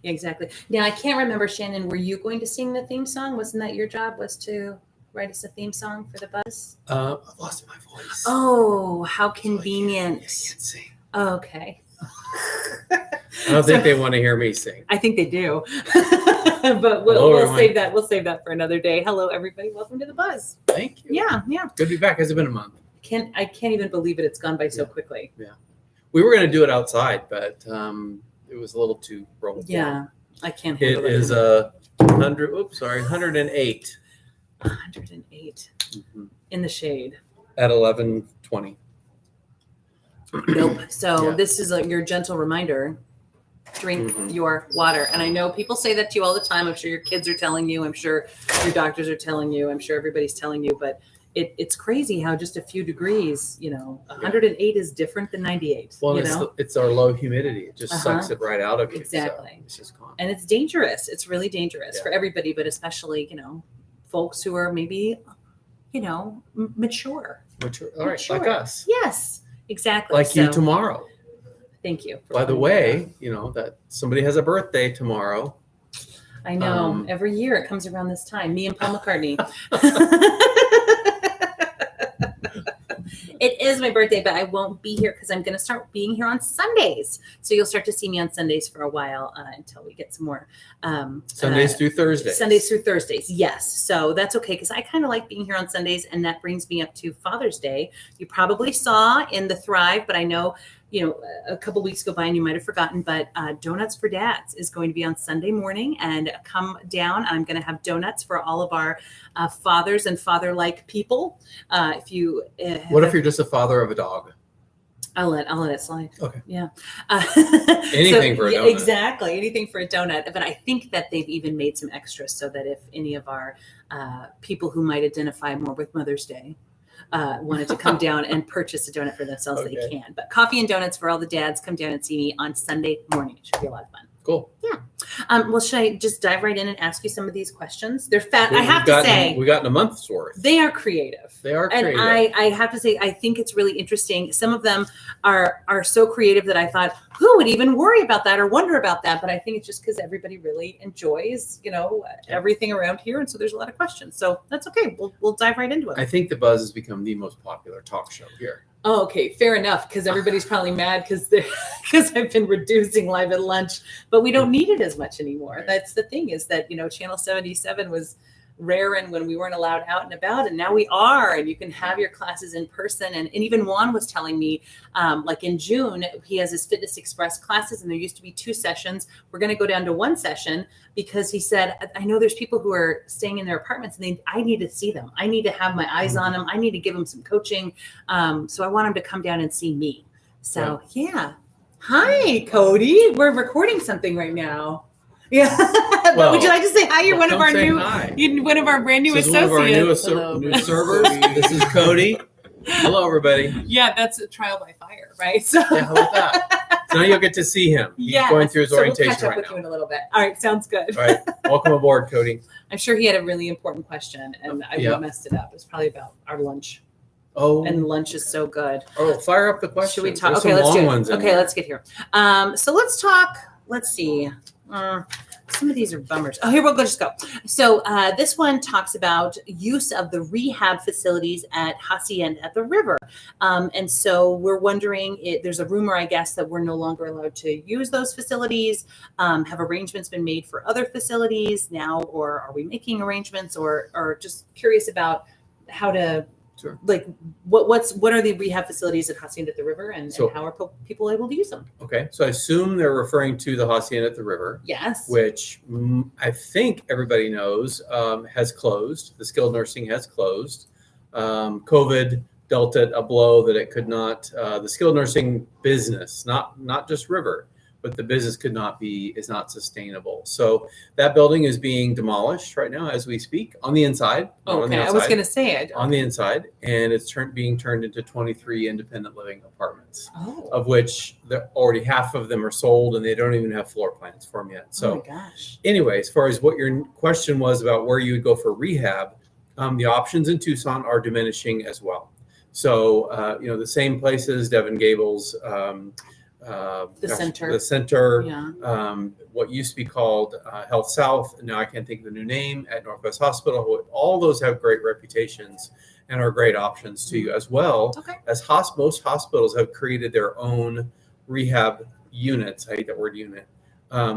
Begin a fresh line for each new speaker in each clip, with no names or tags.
Exactly. Now, I can't remember, Shannon, were you going to sing the theme song? Wasn't that your job, was to write us a theme song for the buzz?
I've lost my voice.
Oh, how
So
convenient.
I can't sing.
Oh, okay.
I don't think they want to hear me sing.
I think they do. But we'll save that. We'll save that for another day. Hello, everybody. Welcome to the buzz.
Thank you.
Yeah.
Good to be back. Has it been a month?
I can't even believe it. It's gone by so quickly.
Yeah. We were going to do it outside, but it was a little too rolled.
Yeah. I can't handle
It is 108.
108 in the shade.
At 11:20.
Nope. So
Yeah.
this is your gentle reminder. Drink your water. And I know people say that to you all the time. I'm sure your kids are telling you. I'm sure your doctors are telling you. I'm sure everybody's telling you. But it's crazy how just a few degrees, 108 is different than 98.
Well, it's our low humidity. It just sucks it right out of you.
Exactly.
So it's just gone.
And it's dangerous. It's really dangerous for everybody, but especially, folks who are maybe, mature.
All right, like us.
Yes, exactly.
Like you tomorrow.
Thank you.
By the way, that somebody has a birthday tomorrow.
I know. Every year it comes around this time. Me and Paul McCartney. It is my birthday, but I won't be here because I'm going to start being here on Sundays. So you'll start to see me on Sundays for a while until we get some more.
Sundays through Thursdays.
Sundays through Thursdays, yes. So that's okay because I kind of like being here on Sundays, and that brings me up to Father's Day. You probably saw in the Thrive, but I know a couple weeks go by and you might have forgotten, but Donuts for Dads is going to be on Sunday morning, and come down. I'm going to have donuts for all of our fathers and father-like people. What if you're
just a father of a dog?
I'll let it slide.
Okay.
Yeah.
Anything for a donut.
Exactly. Anything for a donut. But I think that they've even made some extras so that if any of our people who might identify more with Mother's Day wanted to come down and purchase a donut for themselves, they can. But coffee and donuts for all the dads. Come down and see me on Sunday morning. It should be a lot of fun.
Cool.
Yeah. Well, should I just dive right in and ask you some of these questions? They're fat. I have to say,
we got in a month's worth.
They are creative.
And
I have to say, I think it's really interesting. Some of them are so creative that I thought, who would even worry about that or wonder about that? But I think it's just because everybody really enjoys, everything around here. And so there's a lot of questions. So that's okay. We'll dive right into it.
I think The Buzz has become the most popular talk show here.
Oh, okay. Fair enough. Because everybody's probably mad because I've been reducing Live at Lunch, but we don't need it as much anymore. Right. That's the thing is that, Channel 77 was rare and when we weren't allowed out and about, and now we are, and you can have your classes in person. And even Juan was telling me, like in June, he has his Fitness Express classes, and there used to be 2 sessions. We're going to go down to 1 session because he said, I know there's people who are staying in their apartments and I need to see them. I need to have my eyes on them. I need to give them some coaching. So I want him to come down and see me. So yeah. Hi, Cody. We're recording something right now. Yeah. Well, would you like to say hi? You're one of our one of our brand new associates.
One of our new servers. This is Cody. Hello, everybody.
Yeah, that's a trial by fire, right? So
yeah, how about that? So now you'll get to see him. He's going through his orientation
we'll catch up
right
with
now.
you in a little bit. All right, sounds good.
All right, welcome aboard, Cody.
I'm sure he had a really important question, and I messed it up. It's probably about our lunch.
Oh,
and lunch is so good.
Oh, fire up the question.
Should we talk? Okay, let's do it. Okay, let's get here. So let's talk. Let's see. Some of these are bummers. Oh, here we'll just go. So this one talks about use of the rehab facilities at Hacienda at the River. And so we're wondering, there's a rumor, I guess, that we're no longer allowed to use those facilities. Have arrangements been made for other facilities now, or are we making arrangements, or just curious about how to,
sure.
Like what are the rehab facilities at Hacienda at the River, and how are people able to use them?
Okay, so I assume they're referring to the Hacienda at the River.
Yes.
Which I think everybody knows has closed. The skilled nursing has closed. COVID dealt it a blow that it could not. The skilled nursing business, not just River, but the business is not sustainable. So that building is being demolished right now as we speak on the inside.
Okay, I was going to say it.
On the inside, and it's being turned into 23 independent living apartments, of which already half of them are sold, and they don't even have floor plans for them yet. So,
oh my gosh.
Anyway, as far as what your question was about where you would go for rehab, the options in Tucson are diminishing as well. So, the same places, Devon Gables,
center.
The center,
Yeah.
what used to be called Health South. Now I can't think of the new name at Northwest Hospital. All those have great reputations and are great options to you, as well
Okay.
as most hospitals have created their own rehab units. I hate that word unit.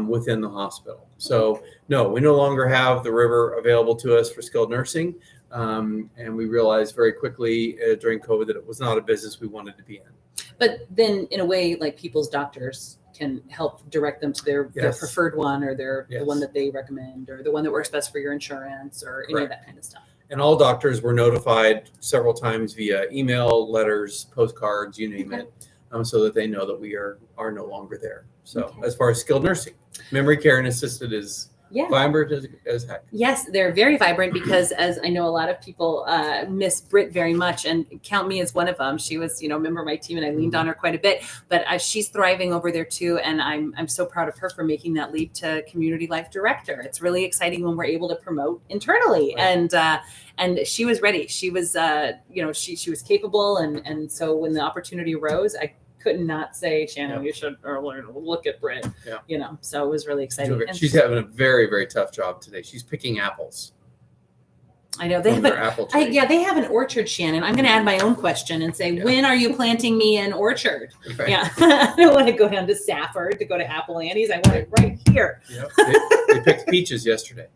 Within the hospital. So no, we no longer have the river available to us for skilled nursing. And we realized very quickly during COVID that it was not a business we wanted to be in.
But then in a way, like people's doctors can help direct them to their
Yes.
preferred one, or the
Yes.
one that they recommend, or the one that works best for your insurance, or any of
Correct.
that kind of stuff.
And all doctors were notified several times via email, letters, postcards, you name
Okay.
it, so that they know that we are no longer there. So
Okay.
as far as skilled nursing, memory care and assisted is
Yeah.
vibrant as heck.
Yes, they're very vibrant because, as I know, a lot of people miss Britt very much, and count me as one of them. She was, a member of my team, and I leaned on her quite a bit. But she's thriving over there too, and I'm so proud of her for making that leap to community life director. It's really exciting when we're able to promote internally,
Right.
and she was ready. She was, she was capable, and so when the opportunity arose, I could not say, Shannon,
Yeah.
you should look at Britt.
Yeah.
So it was really exciting. And
She's having a very, very tough job today. She's picking apples.
I know they
from
have
their apple tree.
they have an orchard, Shannon. I'm going to add my own question and say,
Yeah.
when are you planting me an orchard?
Right.
Yeah, I don't want to go down to Safford to go to Apple Annie's. I want it right here.
Yep. They picked peaches yesterday.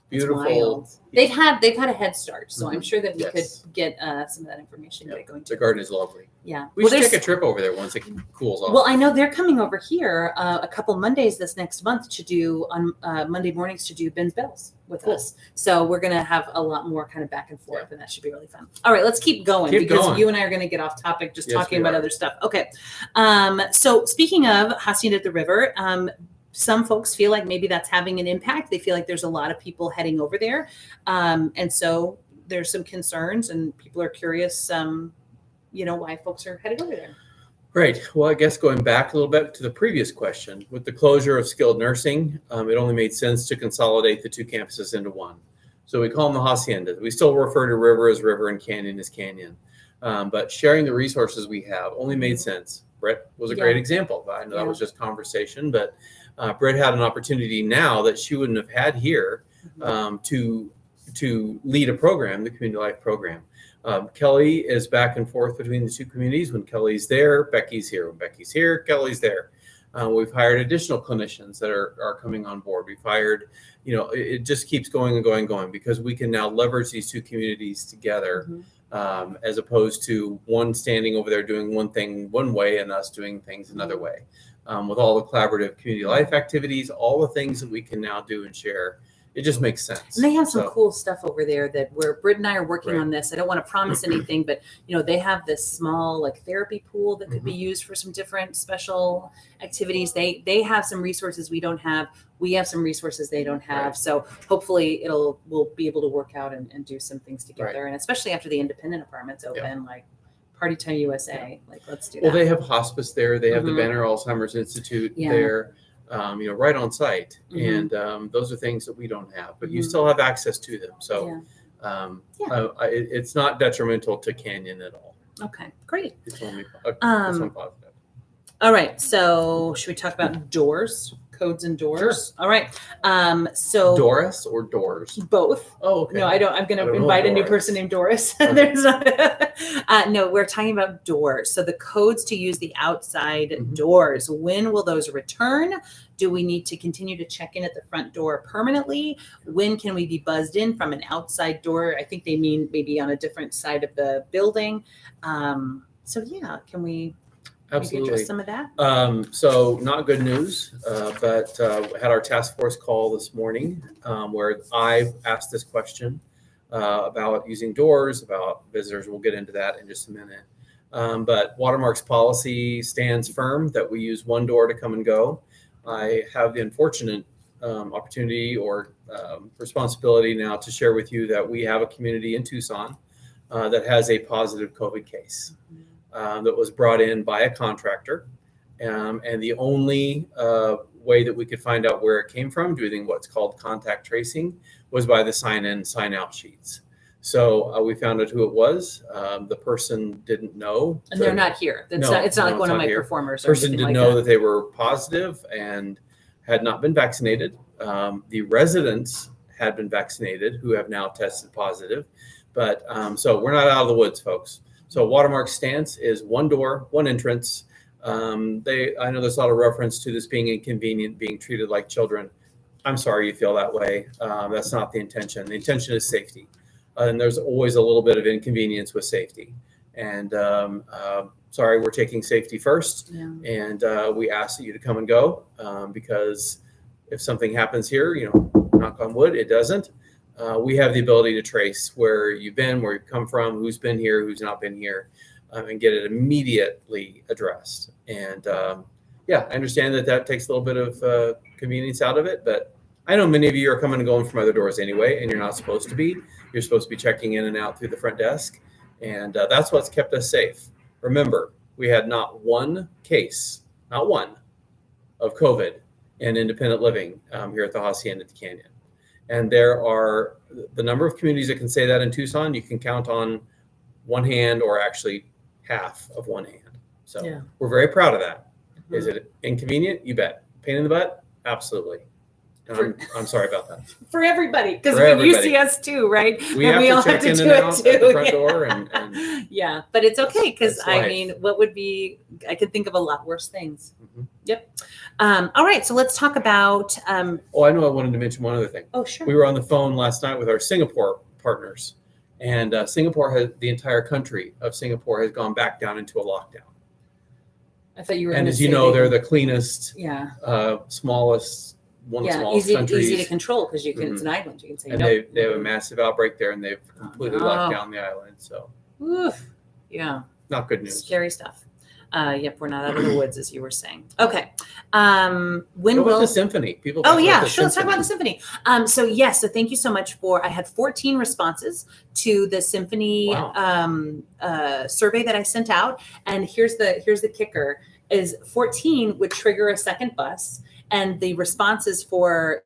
Beautiful.
Wild. They've had a head start, so I'm sure that we
Yes.
could get some of that information.
Yep.
Get it going.
The garden is lovely.
Yeah.
We should take a trip over there once it cools off.
Well, I know they're coming over here a couple Mondays this next month to do on Monday mornings to do Ben's Bells with
Cool.
us. So we're going to have a lot more kind of back and forth, and that should be really fun. All right, let's keep going because you and I are going to get off topic just
Yes,
talking
we
about
are.
other stuff. Okay. So speaking of Hacienda at the River, some folks feel like maybe that's having an impact. They feel like there's a lot of people heading over there. And so there's some concerns, and people are curious, why folks are headed over there.
Right. Well, I guess going back a little bit to the previous question, with the closure of skilled nursing, it only made sense to consolidate the two campuses into one. So we call them the Haciendas. We still refer to river as river and canyon as canyon. But sharing the resources we have only made sense. Britt was a great example. I know that was just conversation, but Britt had an opportunity now that she wouldn't have had here to lead a program, the community life program. Kelly is back and forth between the two communities. When Kelly's there, Becky's here. When Becky's here, Kelly's there. We've hired additional clinicians that are coming on board. We've hired, it just keeps going and going and going because we can now leverage these two communities together as opposed to one standing over there doing one thing one way and us doing things another way. With all the collaborative community life activities, all the things that we can now do and share, it just makes sense.
And they have some cool stuff over there that where Britt and I are working
Right.
on this. I don't want to promise anything, but they have this small therapy pool that could be used for some different special activities. They have some resources we don't have. We have some resources they don't have.
Right.
So hopefully we'll be able to work out and do some things together.
Right.
And especially after the independent apartments open, like Party Time USA, let's do that.
Well, they have hospice there. They have the
Mhm.
Banner Alzheimer's Institute
Yeah.
there, right on site.
Mhm.
And those are things that we don't have, but you still have access to them. So it's not detrimental to Canyon at all.
Okay, great.
It's only positive.
All right. So should we talk about doors, codes and doors?
Sure.
All right. So
Doris or doors?
both.
Oh, okay.
No, I don't. I'm going
I
to
don't know
invite a new
Doris.
person named Doris.
Okay.
There's not. No, we're talking about doors. So the codes to use the outside
Mhm.
doors. When will those return? Do we need to continue to check in at the front door permanently? When can we be buzzed in from an outside door? I think they mean maybe on a different side of the building. So yeah, can we maybe
Absolutely.
address some of that?
So not good news, but had our task force call this morning where I asked this question about using doors, about visitors. We'll get into that in just a minute. But Watermark's policy stands firm that we use one door to come and go. I have the unfortunate opportunity or responsibility now to share with you that we have a community in Tucson that has a positive COVID case. That was brought in by a contractor. And the only way that we could find out where it came from, doing what's called contact tracing, was by the sign-in, sign-out sheets. So we found out who it was. The person didn't know.
And they're not here. It's
No,
not, it's not
no,
like one
it's
of
not
my
here.
performers or
Person
anything
didn't
like
know
that.
that they were positive and had not been vaccinated. The residents had been vaccinated who have now tested positive. But so we're not out of the woods, folks. So Watermark's stance is one door, one entrance. I know there's a lot of reference to this being inconvenient, being treated like children. I'm sorry you feel that way. That's not the intention. The intention is safety. And there's always a little bit of inconvenience with safety. And sorry, we're taking safety first.
Yeah.
And we ask you to come and go because if something happens here, knock on wood, it doesn't. We have the ability to trace where you've been, where you've come from, who's been here, who's not been here, and get it immediately addressed. And I understand that takes a little bit of convenience out of it, but I know many of you are coming and going from other doors anyway, and you're not supposed to be. You're supposed to be checking in and out through the front desk, and that's what's kept us safe. Remember, we had not one case, not one, of COVID in independent living here at the Hacienda at the Canyon. And there are the number of communities that can say that in Tucson, you can count on one hand or actually half of one hand. So we're very proud of that. Mm-hmm. Is it inconvenient? You bet. Pain in the butt? Absolutely. I'm sorry about that.
For everybody, because you see us too, right?
We have to check in and out at the front door. And
yeah, but it's okay because what would be? I could think of a lot worse things. Mm-hmm. Yep. All right, so let's talk about.
I know I wanted to mention one other thing.
Oh, sure.
We were on the phone last night with our Singapore partners, and the entire country of Singapore has gone back down into a lockdown.
I thought you were.
And as you know, they're the cleanest, smallest.
Easy to control because you can. Mm-hmm. It's an island. You can say.
And they have a massive outbreak there, and they've completely locked down the island. So,
yeah,
not good news.
Scary stuff. Yep, we're not out of the woods, as you were saying. Okay.
When will the symphony? People.
Oh yeah, sure. Let's talk about the symphony. So thank you so much I had 14 responses to the symphony survey that I sent out, and here's the kicker: is 14 would trigger a second bus. And the responses for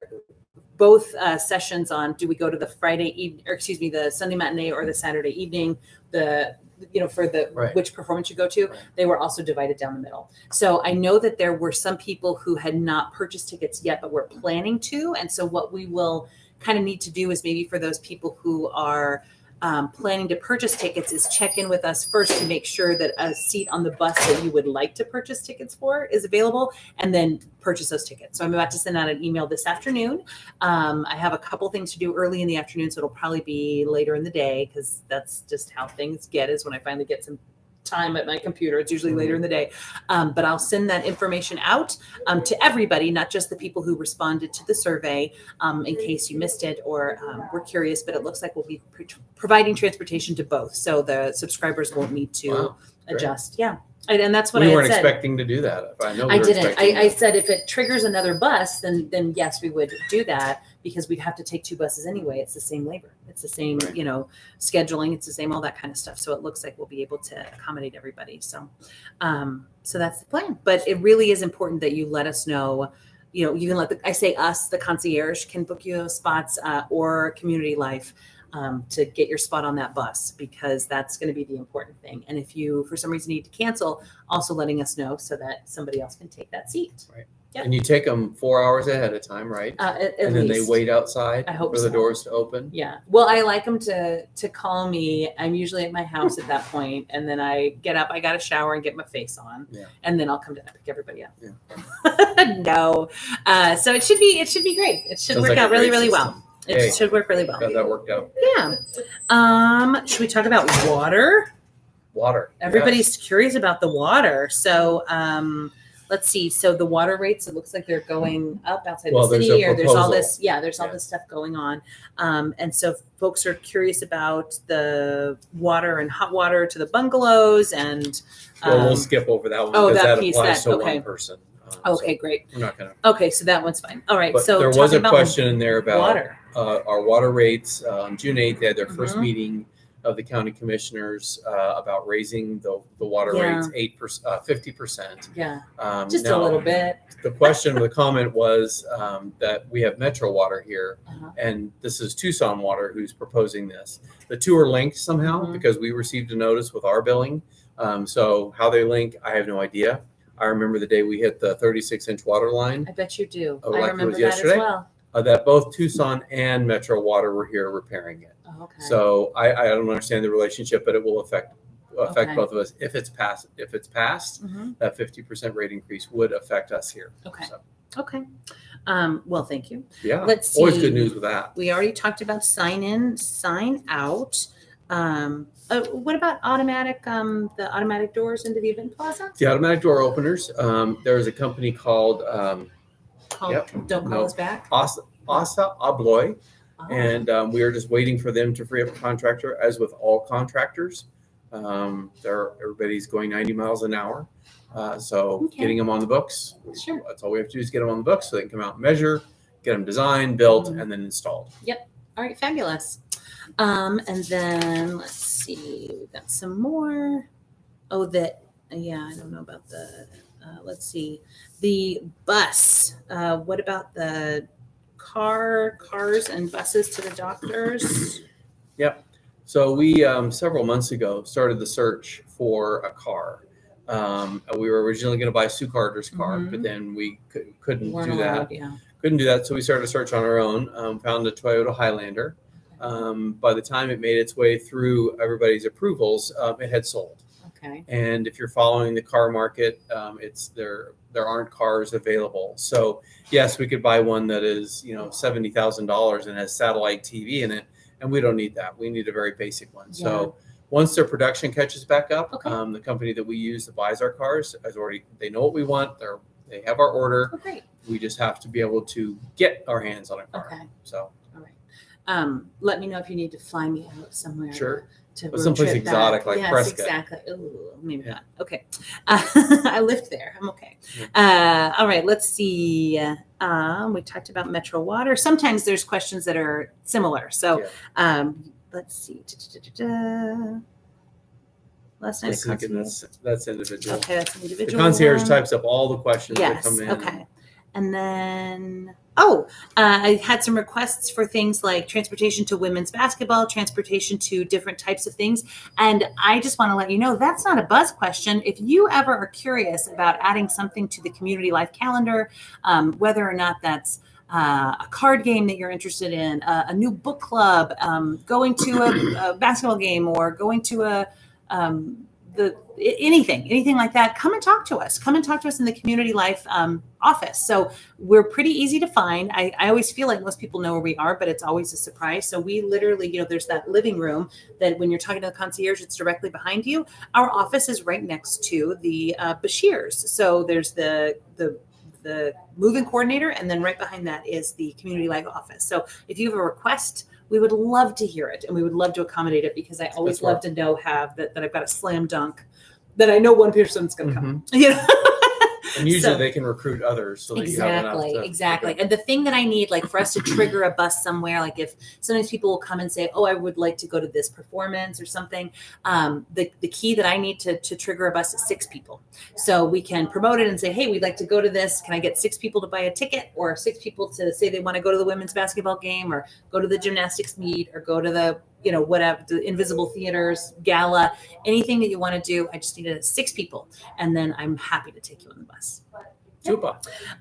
both sessions on do we go to the the Sunday matinee or the Saturday evening, which performance you go to, they were also divided down the middle. So I know that there were some people who had not purchased tickets yet, but were planning to. And so what we will kind of need to do is maybe for those people who are planning to purchase tickets is check in with us first to make sure that a seat on the bus that you would like to purchase tickets for is available, and then purchase those tickets. So I'm about to send out an email this afternoon. I have a couple things to do early in the afternoon, so it'll probably be later in the day because that's just how things get, is when I finally get some time at my computer. It's usually later in the day. But I'll send that information out to everybody, not just the people who responded to the survey, in case you missed it or were curious. But it looks like we'll be providing transportation to both. So the subscribers won't need to adjust. Yeah. And that's what I had said.
We weren't expecting to do that.
I didn't. I said if it triggers another bus, then yes, we would do that because we'd have to take two buses anyway. It's the same labor. It's the same, scheduling. It's the same, all that kind of stuff. So it looks like we'll be able to accommodate everybody. So, so that's the plan. But it really is important that you let us know. You can let the concierge can book you those spots or Community Life. To get your spot on that bus, because that's going to be the important thing. And if you, for some reason, need to cancel, also letting us know so that somebody else can take that seat.
Right. Yep. And you take them 4 hours ahead of time, right? And then they wait outside for the doors to open.
Yeah. Well, I like them to call me. I'm usually at my house at that point, and then I get up. I got to shower and get my face on, and then I'll come down and pick everybody up. Yeah. No. So it should be great. It should work out really, really well. It should work really well.
Got that worked out.
Yeah. Should we talk about water?
Water.
Everybody's curious about the water. So let's see. So the water rates, it looks like they're going up outside the city, or there's all this. Yeah, there's all this stuff going on. And so folks are curious about the water and hot water to the bungalows. And
we'll skip over that one because that applies to one person.
Okay, great.
We're not going to.
Okay, so that one's fine. All right.
But
so
there was a question in there about
water.
Our water rates. On June 8th, they had their first meeting of the county commissioners about raising the water
Yeah.
rates 8%, 50%.
Yeah, just a
Now,
little bit.
The question of the comment was that we have Metro Water here,
Uh-huh.
and this is Tucson Water who's proposing this. The two are linked somehow
Mhm.
because we received a notice with our billing. So how they link, I have no idea. I remember the day we hit the 36-inch water line.
I bet you do.
Oh,
I
like it
remember
was
that as
yesterday?
well.
That both Tucson and Metro Water were here repairing it.
Oh, okay.
So I don't understand the relationship, but it will affect
Okay.
both of us if it's passed. If it's passed,
Mhm.
that 50% rate increase would affect us here.
Okay.
So,
Okay. Well, thank you.
yeah.
Let's
Always
see.
good news with that.
We already talked about sign in, sign out. What about automatic, the automatic doors into the event plaza?
The automatic door openers. There is a company called
Don't call
No.
us back.
Asa Abloy,
Oh,
and we are just waiting for them to free up a contractor. As with all contractors, everybody's going 90 miles an hour. So
Okay.
getting them on the books,
sure.
that's all we have to do is get them on the books so they can come out and measure, get them designed, built,
Mhm.
and then installed.
All right, fabulous. And then let's see, we've got some more. Oh, yeah, I don't know about the, let's see, the bus. What about the cars and buses to the doctors?
So we several months ago started the search for a car. We were originally going to buy Sue Carter's car,
Mhm.
but then we couldn't
Weren't
do that.
allowed, yeah.
Couldn't do that, so we started a search on our own. Found a Toyota Highlander. By the time it made its way through everybody's approvals, it had sold.
Okay.
And if you're following the car market, there aren't cars available. So yes, we could buy one that is $70,000 and has satellite TV in it, and we don't need that. We need a very basic one.
Yeah.
So once their production catches back up,
Okay.
the company that we use that buys our cars they know what we want. They have our order.
Oh, great.
We just have to be able to get our hands on a car.
Okay.
So
All right. Let me know if you need to fly me out somewhere.
Sure.
To
But someplace
road trip
exotic
back.
like
yes,
Prescott.
Exactly. Ooh, maybe
Yeah.
not. Okay. I lived there. I'm okay. All right. Let's see. We talked about Metro Water. Sometimes there's questions that are similar. So let's see. Last night.
Let's look at that's individual.
Okay, that's an
The
individual.
concierge
one.
types up all the questions that
Yes.
come in.
Okay. And then, I had some requests for things like transportation to women's basketball, transportation to different types of things. And I just want to let you know that's not a buzz question. If you ever are curious about adding something to the community life calendar, whether or not that's a card game that you're interested in, a new book club, going to a basketball game, or going to anything like that, come and talk to us. Come and talk to us in the community life office. So we're pretty easy to find. I always feel like most people know where we are, but it's always a surprise. So we literally, there's that living room that when you're talking to the concierge, it's directly behind you. Our office is right next to the Bashirs. So there's the moving coordinator, and then right behind that is the community life office. So if you have a request, we would love to hear it, and we would love to accommodate it, because I always
That's right.
love to know that I've got a slam dunk that I know one person's going to come.
And usually
So-
they can recruit others so that you have enough to,
Exactly. And the thing that I need, like for us to trigger a bus somewhere, like if sometimes people will come and say, oh, I would like to go to this performance or something. The key that I need to trigger a bus is 6 people. So we can promote it and say, hey, we'd like to go to this. Can I get 6 people to buy a ticket, or 6 people to say they want to go to the women's basketball game, or go to the gymnastics meet, or go to the, whatever, the Invisible Theaters gala, anything that you want to do. I just needed 6 people. And then I'm happy to take you on the bus.
Super.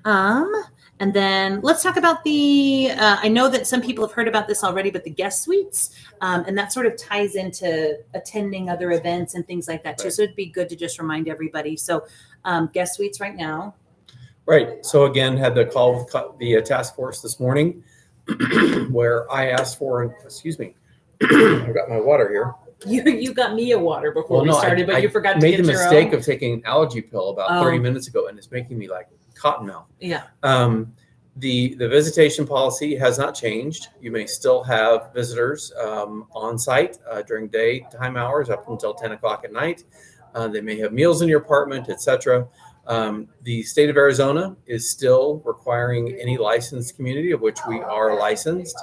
And then let's talk about I know that some people have heard about this already, but the guest suites, and that sort of ties into attending other events and things like that too.
Right.
So it'd be good to just remind everybody. So guest suites right now.
Right. So again, had the call with the task force this morning where I asked for, excuse me, I've got my water here.
You got me a water before we started, but
I
you forgot to
made
get
the
your
mistake
own.
of taking an allergy pill about 30 minutes ago, and it's making me like cotton mouth.
Yeah.
The visitation policy has not changed. You may still have visitors on site during daytime hours up until 10 o'clock at night. They may have meals in your apartment, etc. The state of Arizona is still requiring any licensed community, of which we are licensed,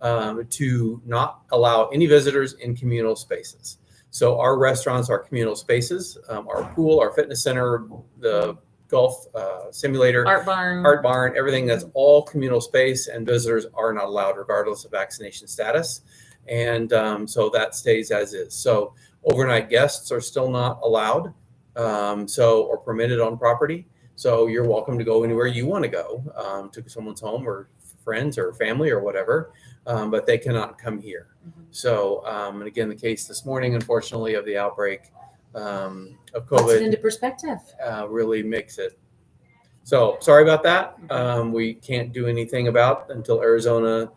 to not allow any visitors in communal spaces. So our restaurants are communal spaces, our pool, our fitness center, the golf simulator,
Art barn,
everything that's all communal space, and visitors are not allowed regardless of vaccination status. And so that stays as is. So overnight guests are still not allowed, or permitted on property. So you're welcome to go anywhere you want to go, to someone's home or friends or family or whatever, but they cannot come here. So, and again, the case this morning, unfortunately, of the outbreak of
puts it
COVID
into perspective.
really makes it. So sorry about that. We can't do anything about until Arizona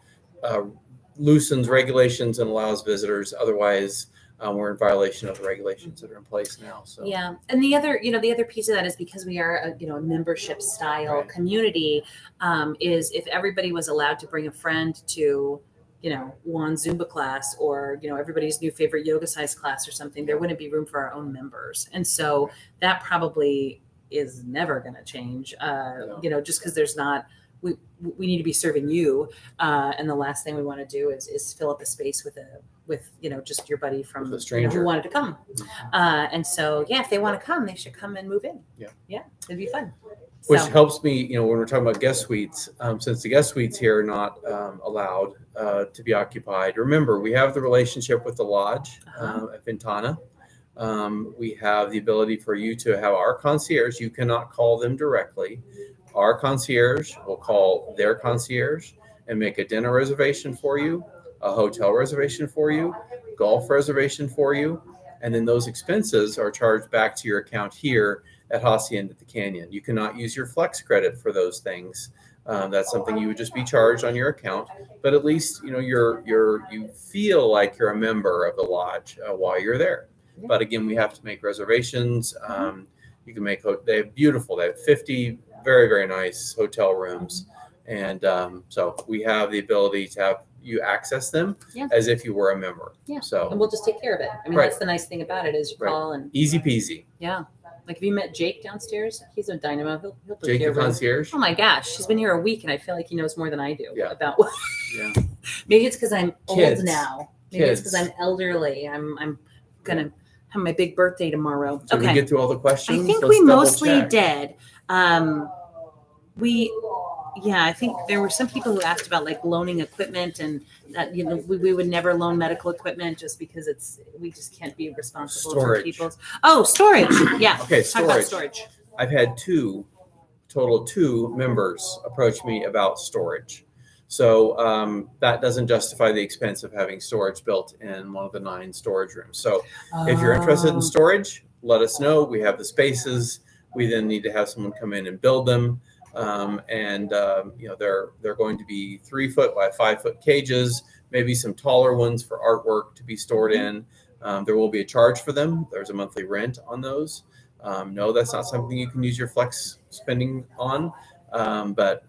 loosens regulations and allows visitors. Otherwise, we're in violation of the regulations that are in place now. So
Yeah, and the other piece of that is because we are a membership style
Right.
community. Is if everybody was allowed to bring a friend to Juan's Zumba class, or everybody's new favorite yoga size class or something, there wouldn't be room for our own members, and so that probably is never going to change. Just because there's not. We need to be serving you, and the last thing we want to do is fill up a space with just your buddy from
With a stranger.
who wanted to come. And so if they want to come, they should come and move in.
Yeah,
it'd be fun.
which
So,
helps me, when we're talking about guest suites, since the guest suites here are not allowed to be occupied. Remember, we have the relationship with the lodge at Ventana. We have the ability for you to have our concierge. You cannot call them directly. Our concierge will call their concierge and make a dinner reservation for you, a hotel reservation for you, golf reservation for you, and then those expenses are charged back to your account here at Hacienda at the Canyon. You cannot use your flex credit for those things. That's something you would just be charged on your account. But at least you feel like you're a member of the lodge while you're there.
Yeah.
But again, we have to make reservations. You can make. They have 50 very, very nice hotel rooms, and so we have the ability to have you access them as if you were a member.
Yeah.
So
and we'll just take care of it. I mean,
Right.
that's the nice thing about it is you
Right.
call and
easy peasy.
like if you met Jake downstairs, he's a dynamo. He'll book
Jake
you a
the
room.
concierge.
Oh my gosh, he's been here a week and I feel like he knows more than I do
Yeah.
about.
Yeah.
Maybe it's because I'm
Kids.
old now. Maybe it's because
Kids.
I'm elderly. I'm gonna have my big birthday tomorrow.
Did we
Okay.
get through all the questions?
I think
Let's
we
double
mostly
check.
did. I think there were some people who asked about like loaning equipment, and that we would never loan medical equipment just because we just can't be responsible for
Storage.
people's. Oh, storage. Yeah.
Okay,
Talk about
storage.
storage.
I've had two members approach me about storage. So that doesn't justify the expense of having storage built in one of the 9 storage rooms. So if you're interested in storage, let us know. We have the spaces. We then need to have someone come in and build them. They're going to be 3-foot by 5-foot cages, maybe some taller ones for artwork to be stored in. There will be a charge for them. There's a monthly rent on those. No, that's not something you can use your flex spending on. But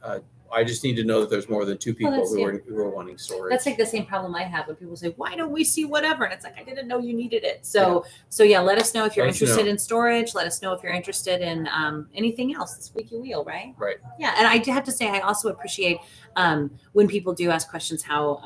I just need to know that there's more than 2 people who are wanting storage.
That's like the same problem I have when people say, "Why don't we see whatever?" And it's like, I didn't know you needed it. So let us know if you're
Let us
interested
know.
in storage. Let us know if you're interested in anything else. The squeaky wheel, right?
Right.
Yeah, and I have to say, I also appreciate when people do ask questions, how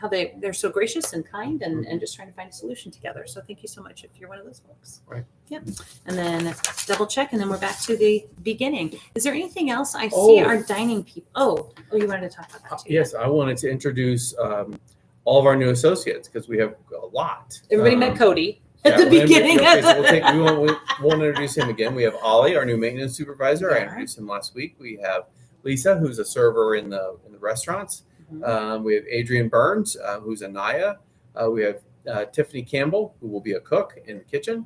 they're so gracious and kind, and just trying to find a solution together. So thank you so much if you're one of those folks.
Right.
Yep. And then double check, and then we're back to the beginning. Is there anything else? I see
Oh.
our dining people. Oh, you wanted to talk about that too.
Yes, I wanted to introduce all of our new associates because we have a lot.
Everybody met Cody at
Yeah,
the beginning.
we won't introduce him again. We have Ollie, our new maintenance supervisor. I
Yeah.
introduced him last week. We have Lisa, who's a server in the restaurants. We have Adrian Burns, who's a Naya. We have Tiffany Campbell, who will be a cook in the kitchen.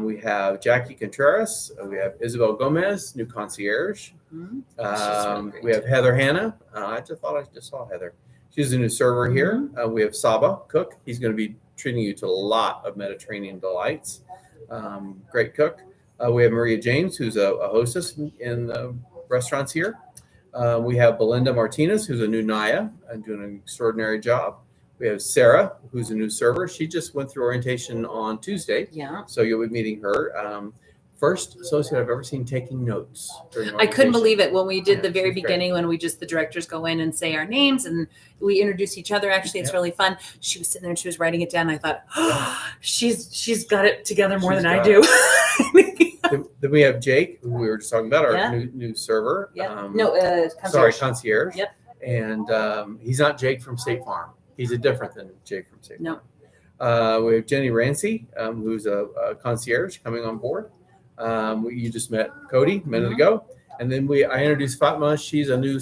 We have Jackie Contreras. We have Isabel Gomez, new concierge.
Mhm. She's really great.
We have Heather Hanna. I just saw Heather. She's a new server here. We have Saba, cook. He's going to be treating you to a lot of Mediterranean delights. Great cook. We have Maria James, who's a hostess in the restaurants here. We have Belinda Martinez, who's a new Naya and doing an extraordinary job. We have Sarah, who's a new server. She just went through orientation on Tuesday.
Yeah.
So you'll be meeting her. first associate I've ever seen taking notes.
I couldn't believe it when we did
Yeah,
the very
she's great.
beginning, when we just, the directors go in and say our names and we introduce each other. Actually, it's
Yeah.
really fun. She was sitting there and she was writing it down. I thought, oh, she's got it together more
She's
than I
got
do.
Then we have Jake, who we were just talking about, our
Yeah.
new server.
Yeah.
Sorry,
Concierge.
concierge.
Yep.
And he's not Jake from State Farm. He's a different than Jake from State
No.
Farm. We have Jenny Rancy, who's a concierge coming on board. You just met Cody a minute
Mhm.
ago. And then I introduced Fatma. She's a new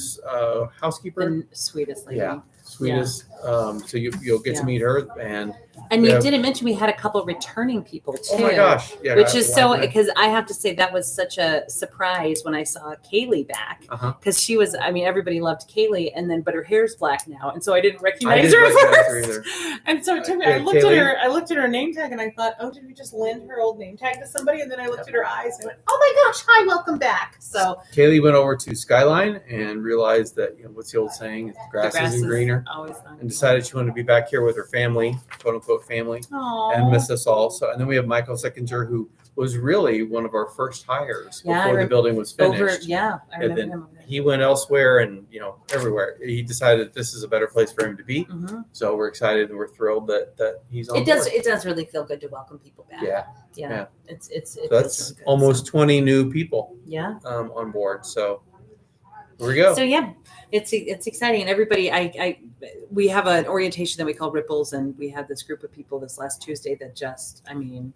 housekeeper.
The sweetest lady.
Yeah, sweetest. So you'll get
Yeah.
to meet her. And
And
We
you
have-
didn't mention we had a couple returning people too.
oh my gosh, yeah,
Which is so,
uh
because I have to say that was such a surprise when I saw Kaylee back,
huh.
because she was, I mean, everybody loved Kaylee, and then but her hair's black now, and so I didn't
I
recognize
didn't
her at
recognize her
first.
either.
And so it took me,
Yeah,
I looked at
Kaylee.
her, name tag, and I thought, oh, did we just lend her old name tag to somebody? And then I looked at her eyes and I went, oh my gosh, hi, welcome back. So
Kaylee went over to Skyline and realized that, what's the old saying? The
the
grass,
grass
isn't greener.
always nice.
And decided she wanted to be back here with her family, quote unquote family,
Aw.
and miss us all. So, and then we have Michael Sickinger, who was really one of our first hires
Yeah, I
before the
rem-
building was finished.
Yeah, I
And
remember
then
him over there.
he went elsewhere and, everywhere. He decided this is a better place for him to be.
Mhm.
So we're excited and we're thrilled that he's on
It does.
board.
It does really feel good to welcome people back.
Yeah.
Yeah.
Yeah.
It
So
feels
that's
really good.
almost
So,
20 new people
yeah.
on board. So here we go.
So yeah, it's exciting, and everybody. We have an orientation that we call Ripples, and we had this group of people this last Tuesday that just, I mean,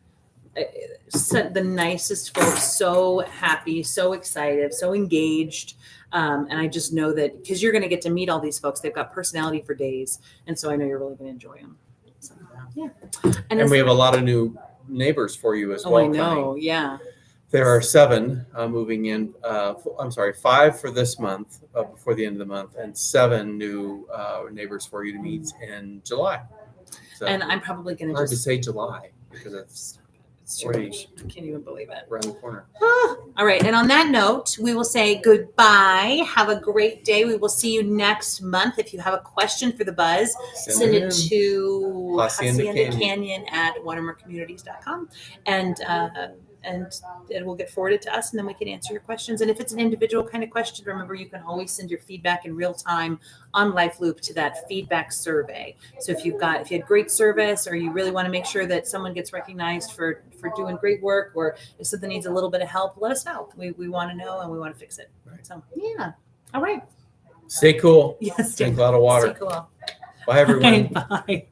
the nicest folks, so happy, so excited, so engaged. And I just know that because you're going to get to meet all these folks, they've got personality for days, and so I know you're really going to enjoy them. So, yeah,
And we have a lot of new neighbors for you as
oh,
well.
I know,
coming.
yeah.
There are 7 moving in. I'm sorry, 5 for this month before the end of the month, and 7 new neighbors for you to meet in July. So
And I'm probably going
hard
to
to
just.
say July because it's
It's too
already-
much. I can't even believe it.
around the corner.
All right. And on that note, we will say goodbye. Have a great day. We will see you next month. If you have a question for the Buzz, send it to
Hacienda
Canyon at watermercommunities.com. And it will get forwarded to us, and then we can answer your questions. And if it's an individual kind of question, remember, you can always send your feedback in real time on LifeLoop to that feedback survey. So if you had great service, or you really want to make sure that someone gets recognized for doing great work, or if something needs a little bit of help, let us know. We want to know, and we want to fix it.
Right.
So yeah. All right.
Stay cool.
Yes.
Drink a lot of water.
Stay cool.
Bye, everyone.
Bye.